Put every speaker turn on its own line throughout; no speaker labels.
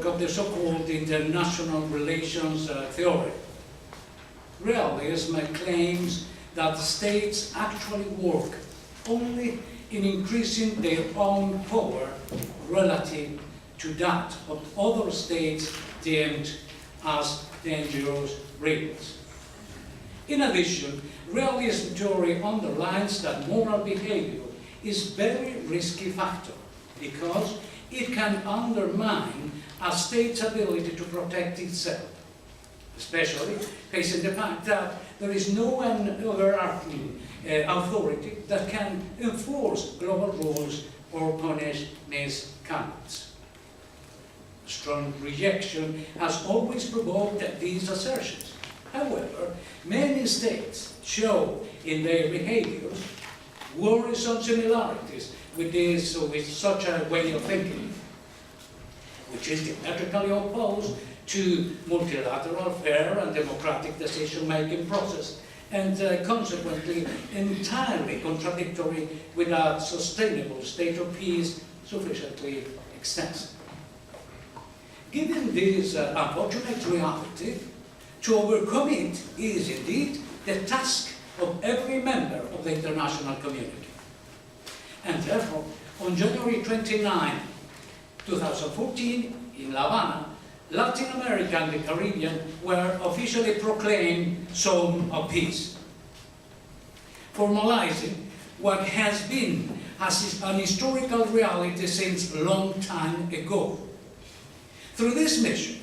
framework of the so-called international relations theory. Realism claims that states actually work only in increasing their own power relative to that of other states deemed as dangerous rivals. In addition, realism theory underlines that moral behavior is a very risky factor because it can undermine a state's ability to protect itself, especially facing the fact that there is no overarching authority that can enforce global rules or punish misconduct. Strong rejection has always provoked these assertions. However, many states show in their behaviors worrisome similarities with such a way of thinking, which is diametrically opposed to multilateral, fair and democratic decision-making process, and consequently entirely contradictory with a sustainable state of peace sufficiently extensive. Given this unfortunate reality, to overcome it is indeed the task of every member of the international community. And therefore, on January 29, 2014, in La Habana, Latin America and the Caribbean were officially proclaimed Zone of Peace, formalizing what has been as an historical reality since a long time ago. Through this mission,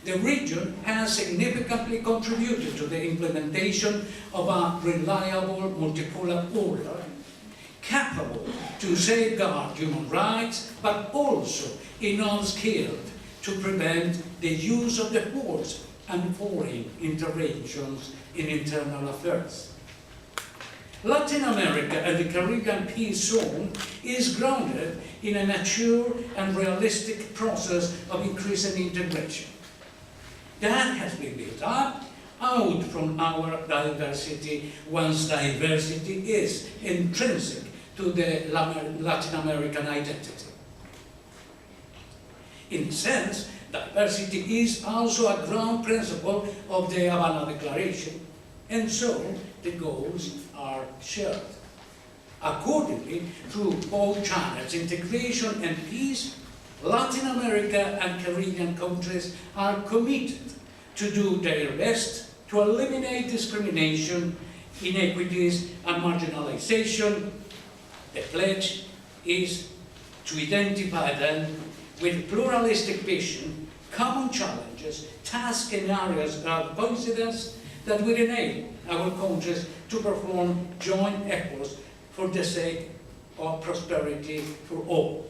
the region has significantly contributed to the implementation of a reliable multipolar order, capable to safeguard human rights, but also enough skilled to prevent the use of the force and foreign interventions in internal affairs. Latin America and the Caribbean Peace Zone is grounded in a mature and realistic process of increasing integration. That has been built up out from our diversity, once diversity is intrinsic to the Latin American identity. In a sense, diversity is also a ground principle of the Havana Declaration, and so the goals are shared. Accordingly, through both channels, integration and peace, Latin America and Caribbean countries are committed to do their best to eliminate discrimination, inequities, and marginalization. The pledge is to identify them with pluralistic vision, common challenges, tasks, and areas of coincidence that will enable our countries to perform joint efforts for the sake of prosperity for all.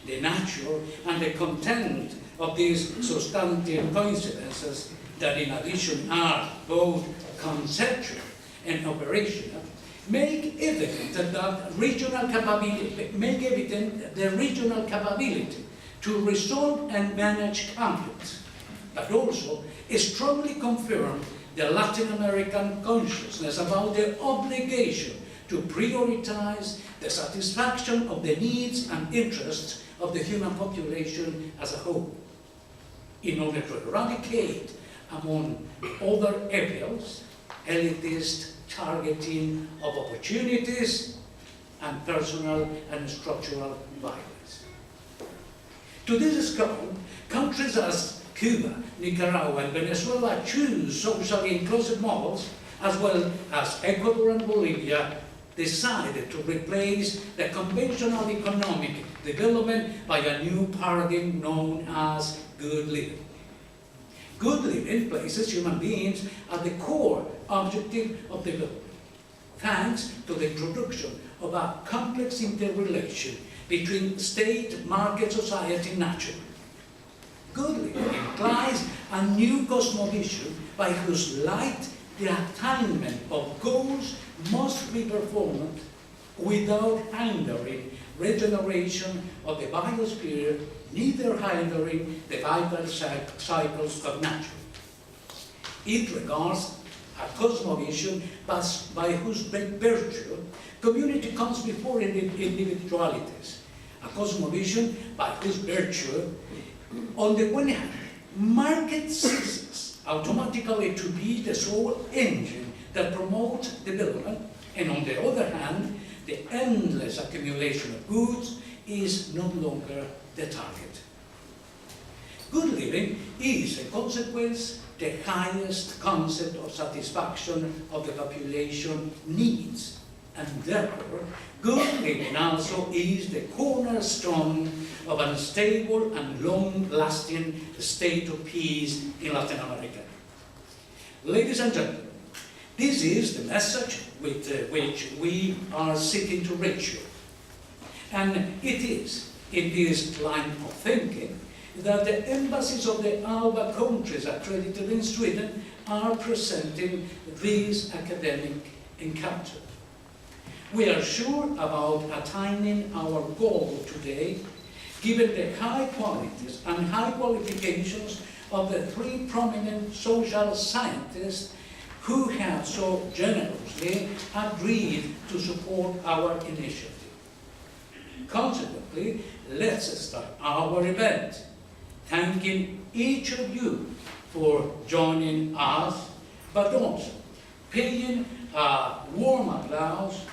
The nature and the content of these substantive coincidences, that in addition are both conceptual and operational, make evident that regional capability to resolve and manage conflicts, but also strongly confirm the Latin American consciousness about the obligation to prioritize the satisfaction of the needs and interests of the human population as a whole, in order to eradicate, among other evils, elitist targeting of opportunities and personal and structural violence. To this scope, countries as Cuba, Nicaragua, and Venezuela choose socially inclusive models, as well as Ecuador and Bolivia decided to replace the conventional economic development by a new paradigm known as good living. Good living places human beings at the core objective of development, thanks to the introduction of a complex interrelation between state, market, society, and nature. Good living implies a new cosmovision by whose light the attainment of goals must be performed without hindering regeneration of the biosphere, neither hindering the vital cycles of nature. It regards a cosmovision by whose virtue community comes before individualities, a cosmovision by whose virtue On the one hand, market ceases automatically to be the sole engine that promotes development, and on the other hand, the endless accumulation of goods is no longer the target. Good living is, in consequence, the highest concept of satisfaction of the population needs, and therefore, good living also is the cornerstone of a stable and long-lasting state of peace in Latin America. Ladies and gentlemen, this is the message with which we are seeking to reach you. And it is in this line of thinking that the embassies of the ALBA countries accredited in Sweden are presenting this academic encounter. We are sure about attaining our goal today, given the high qualities and high qualifications of the three prominent social scientists who have so generously agreed to support our initiative. Consequently, let's start our event, thanking each of you for joining us, but also paying a warm applause